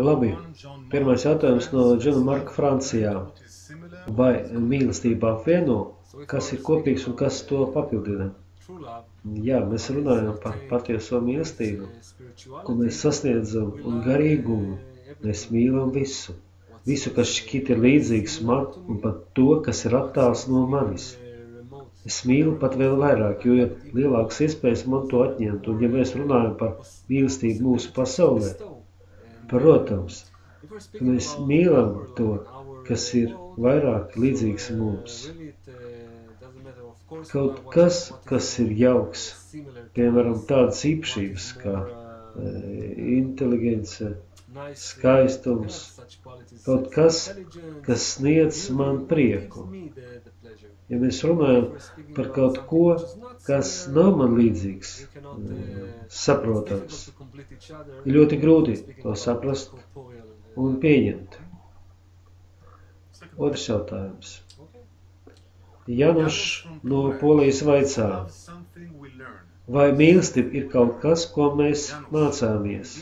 Labi. Pirmais jautājums no Džona Marka Francijā. Vai mīlestība apvieno, kas ir kopīgs un kas to papildina? Jā, mēs runājam par patieso mīlestību, ko mēs sasniedzam un garīgumu. Mēs mīlam visu. Visu, kas šķiet ir līdzīgs man un pat to, kas ir attāls no manis. Es mīlu pat vēl vairāk, jo ir lielākas iespējas man to atņemt. Un ja mēs runājam par mīlestību mūsu pasaulē, protams, ka mēs mīlam to, kas ir vairāk līdzīgs mums. Kaut kas, kas ir jauks, piemēram, tādas īpašības kā inteligence, skaistums, kaut kas, kas sniedz man prieku. Ja mēs runājam par kaut ko, kas nav man līdzīgs, saprotams, ir ļoti grūti to saprast un pieņemt. Otrs jautājums. Januš no Polijas vaicā, vai mīlestība ir kaut kas, ko mēs mācāmies?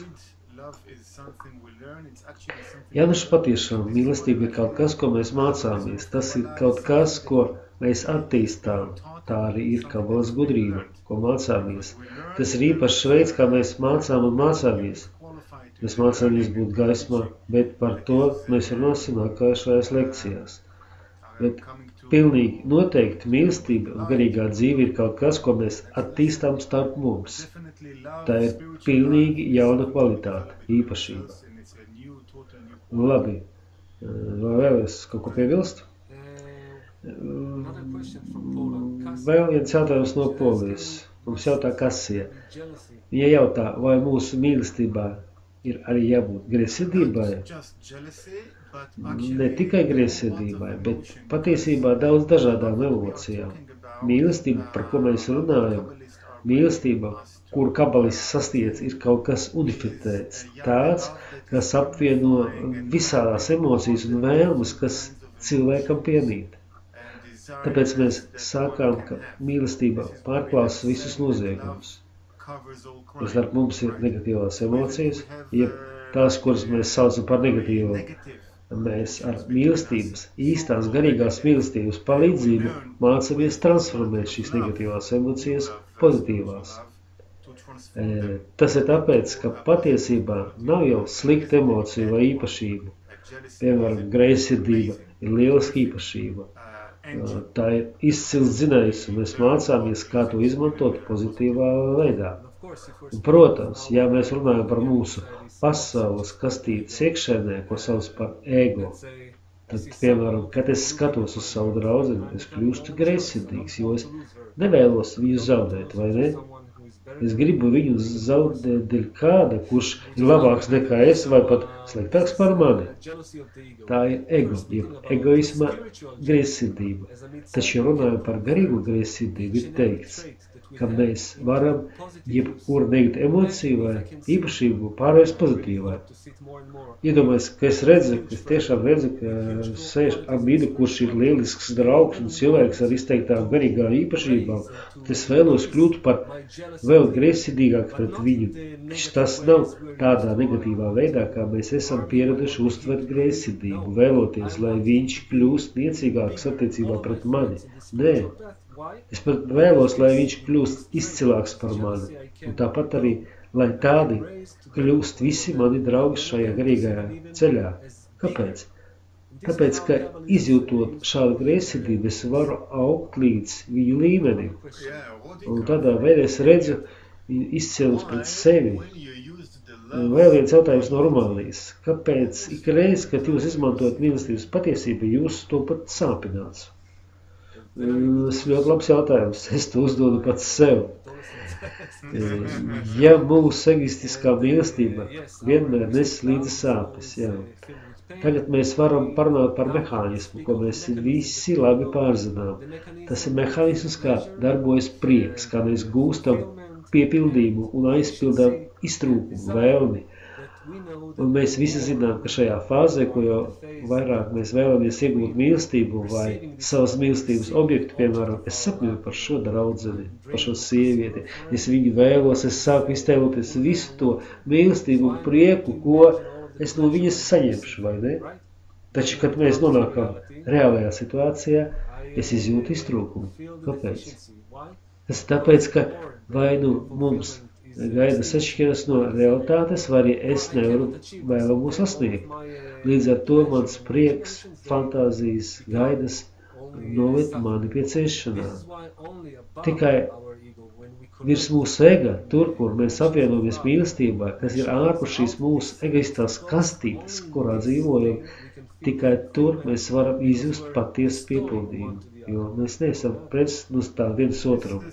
Januš patiešām mīlestība ir kaut kas, ko mēs mācāmies. Tas ir kaut kas, ko mēs attīstām. Tā arī ir kabalas gudrība, ko mācāmies. Tas ir īpašs veids, kā mēs mācām un mācāmies. Mēs mācāmies būt gaismā, bet par to mēs runāsim nākošajās lekcijās. Bet pilnīgi noteikti mīlestība un garīgā dzīve ir kaut kas, ko mēs attīstām starp mums. Tā ir pilnīgi jauna kvalitāte, īpašība. Labi, vai vēl es kaut ko piebilstu? Vēl viens jautājums no Polijas. Mums jautā Kasija. Viņa jautā, vai mūsu mīlestībā ir arī jābūt greizsirdībai? Ne tikai greizsirdībai, bet patiesībā daudz dažādām emocijām. Mīlestība, par ko mēs runājam, mīlestība, kuru kabalists sasniedz, ir kaut kas unificēts, tāds, kas apvieno visādās emocijas un vēlmes, kas cilvēkam piemīt. Tāpēc mēs sākām, ka mīlestība pārklāsa visus noziegumus. Starp mums ir negatīvās emocijas, jeb tās, kuras mēs saucam par negatīvo. Mēs ar mīlestības, īstās garīgās mīlestības palīdzību mācāmies transformēt šīs negatīvās emocijas pozitīvās. Tas ir tāpēc, ka patiesībā nav jau slikta emocija vai īpašība. Piemēram, greizsirdība ir lieliska īpašība. Tā ir izcils zinājums, un mēs mācāmies, kā to izmantot pozitīvā veidā. Un, protams, ja mēs runājam par mūsu pasaules kastītes iekšēnē, ko sauc par ego, tad, piemēram, kad es skatos uz savu draudzeni, es kļūstu greizsirdīgs, jo es nevēlos viņu zaudēt, vai ne? Es gribu viņu zaudēt dēļ kāda, kurš ir labāks nekā es vai pat sliktāks par mani. Tā ir ego, jeb egoisma greizsirdība. Taču, ja runājam par garīgu greizsirdību, ir teikts, ka mēs varam jebkuru negatīvu emociju vai īpašību pārvērst pozitīvā. Iedomājies, ka es tiešām redzu, ka sēž Amidu, kurš ir lielisks draugs un cilvēks ar izteiktām garīgām īpašībām, tad es vēlos kļūt par vēl greizsirdīgāk pret viņu. Tas nav tādā negatīvā veidā, kā mēs esam pieraduši uztvert greizsirdību, vēloties, lai viņš kļūst niecīgāks attiecībā pret mani. Nē. Es pat vēlos, lai viņš kļūst izcilāks par mani, un tāpat arī, lai tādi kļūst visi mani draugi šajā garīgajā ceļā. Kāpēc? Tāpēc, ka izjūtot šādu greizsirdību, es varu augt līdz viņu līmenim, un tādā veidā es redzu izcilus pret sevi. Vēl viens jautājums no Rumānijas. Kāpēc ikreiz, kad jūs izmantojat mīlestības patiesību, jūs to pat sāpināts? Tas ļoti labs jautājums. Es to uzdodu pats sev. Ja mūsu egoistiskā mīlestība vienmēr nes līdzi sāpes, jā. Tagad mēs varam parunāt par mehānismu, ko mēs visi labi pārzinām. Tas ir mehānisms, kā darbojas prieks, kā mēs gūstam piepildījumu un aizpildām iztrūkumu, vēlmi. Un mēs visi zinām, ka šajā fāzē, ko jau vairāk mēs vēlamies iegūt mīlestību vai savas mīlestības objektu, piemēram, es sapņoju par šo draudzeni, par šo sievieti, es viņu vēlos, es sāku iztēloties visu to mīlestību un prieku, ko es no viņas saņemšu, vai ne? Taču, kad mēs nonākam reālajā situācijā, es izjūtu iztrūkumu. Kāpēc? Tas ir tāpēc, ka vai nu mums gaidas atšķiras no realitātes, vai arī es nevaru vēlamo sasniegt. Līdz ar to mans prieks, fantāzijas, gaidas noved mani pie ciešanā. Tikai virs mūsu ega, tur, kur mēs apvienojamies mīlestībā, kas ir ārpus šīs mūsu egoistās kastītes, kurā dzīvojam, tikai tur mēs varam izjust patiesu piepildījumu, jo mēs neesam pretnostāvi viens otram.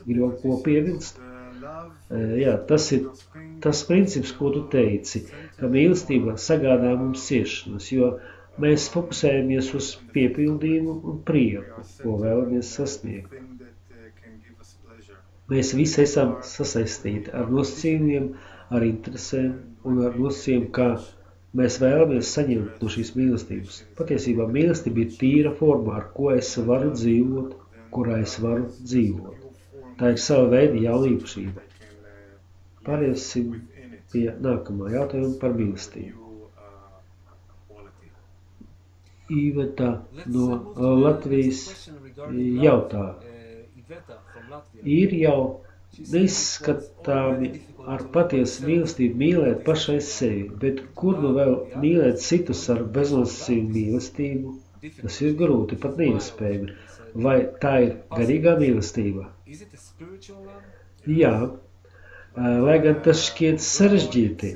Gribu ko piebilst? Jā, tas ir tas princips, ko tu teici, ka mīlestība sagādā mums ciešanas, jo mēs fokusējamies uz piepildījumu un prieku, ko vēlamies sasniegt. Mēs visi esam sasaistīti ar nosacījumiem, ar interesēm un ar nosacījumiem, kā mēs vēlamies saņemt no šīs mīlestības. Patiesībā mīlestība ir tīra forma, ar ko es varu dzīvot, kurā es varu dzīvot. Tā ir sava veida jauna īpašība. Pāriesim pie nākamā jautājuma par mīlestību. Iveta no Latvijas jautā. Ir jau neizskatāmi ar patiesu mīlestību mīlēt pašai sevi, bet kur nu vēl mīlēt citus ar beznosacījumu mīlestību? Tas ir grūti, pat neiespējami. Vai tā ir garīgā mīlestība? Jā, lai gan tas šķiet sarežģīti,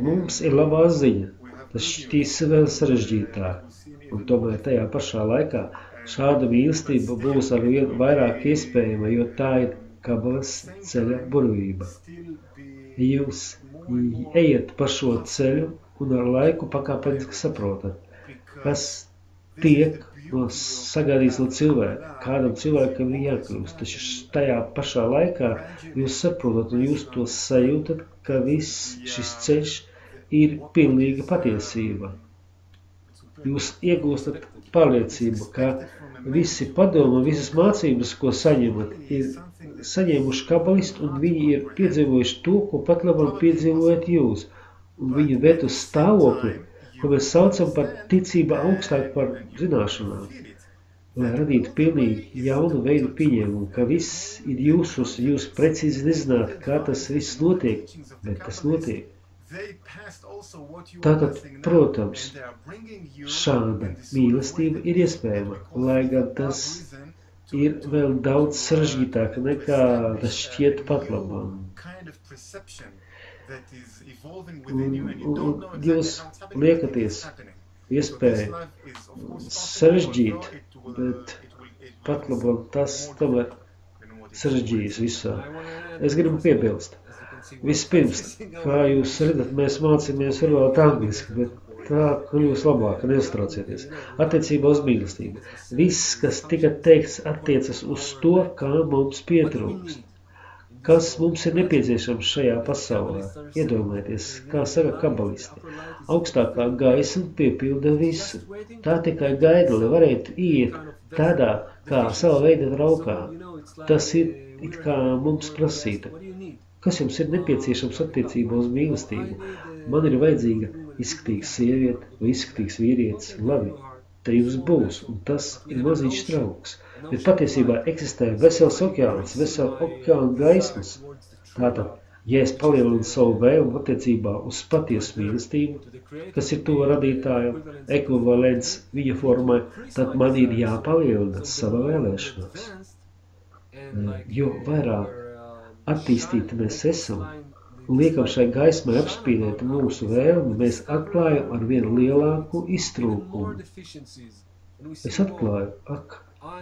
mums ir labā ziņa. Tas šķīs vēl sarežģītāk, un tomēr tajā pašā laikā šāda mīlestība būs ar vien vairāk iespējama, jo tā ir kabalas ceļa burvība. Jūs ejat pa šo ceļu un ar laiku pakāpeniski saprotat, kas tiek sagādīts no cilvēka, kādam cilvēkam ir jākļūst. Taču tajā pašā laikā jūs saprotat un jūs to sajūtat, ka viss šis ceļš ir pilnīga patiesība. Jūs iegūstat pārliecību, ka visi padomi, visas mācības, ko saņemat, ir saņēmuši kabalisti, un viņi ir piedzīvojuši to, ko pat labāk piedzīvojat jūs. Un viņi ved uz stāvokli, ko mēs saucam par ticību augstāk par zināšanām, lai radītu pilnīgi jaunu veidu pieņēmumu, ka viss ir jūsos, jūs precīzi nezināt, kā tas viss notiek, bet tas notiek. Tātad, protams, šāda mīlestība ir iespējama, lai gan tas ir vēl daudz sarežģītāk nekā tas šķiet pat labam. Un jūs liekaties iespēju sarežģīt, bet pat labam tas tomēr sarežģīs visā. Es gribu piebilst. Vispirms, kā jūs redzat, mēs mācāmies runāt angliski, bet tā kļūs labāk, neuztraucieties. Attiecībā uz mīlestību. Viss, kas tika teikts, attiecas uz to, kā mums pietrūkst. Kas mums ir nepieciešams šajā pasaulē? Iedomājieties, kā saka kabalisti. Augstākā gaisma piepilda visu. Tā tikai gaida, lai varētu iet tādā kā sava veida traukā. Tas ir it kā mums prasīta. Kas jums ir nepieciešams attiecībā uz mīlestību? Man ir vajadzīga izskatīga sieviete vai izskatīgs vīrietis. Labi, te jums būs, un tas ir mazīgs trauks. Bet patiesībā eksistē vesels okeāns, vesela okeāna gaismas. Tātad, ja es palielinu savu vēlmu attiecībā uz patiesu mīlestību, kas ir to radītājam, ekvivalents viņa formai, tad man ir jāpalielina sava vēlēšanās. Jo vairāk attīstīti mēs esam un liekam šai gaismai apspīdēt mūsu vēlmi, mēs atklājam ar vienu lielāku iztrūkumu. Es atklāju,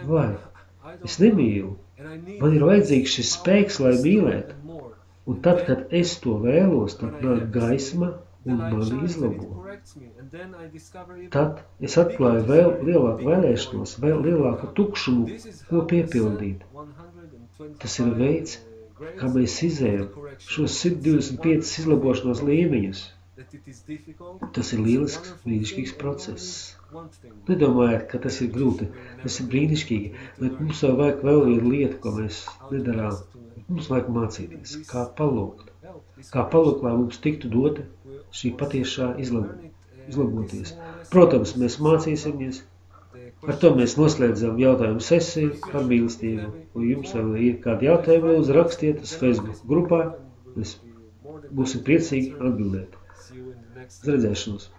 vai, es nemīlu, man ir vajadzīgs šis spēks, lai mīlētu, un tad, kad es to vēlos, tad nāk gaisma un mani izlabo. Tad es atklāju vēl lielāku vēlēšanos, vēl lielāku tukšumu, ko piepildīt. Tas ir veids, kā mēs izējam šos 125 izlabošanās līmeņus. Tas ir lielisks, brīnišķīgs process. Nedomājiet, ka tas ir grūti, tas ir brīnišķīgi, bet mums vajag vēl vienu lietu, ko mēs nedarām. Mums vajag mācīties, kā palūgt, lai mums tiktu dota šī patiešā izlaboties. Protams, mēs mācīsimies. Ar to mēs noslēdzam jautājumu sesiju par mīlestību. Un jums vēl ir kādi jautājumi, lūdzu rakstiet uz Facebook grupā. Mēs būsim priecīgi atbildēt. Uz redzēšanos!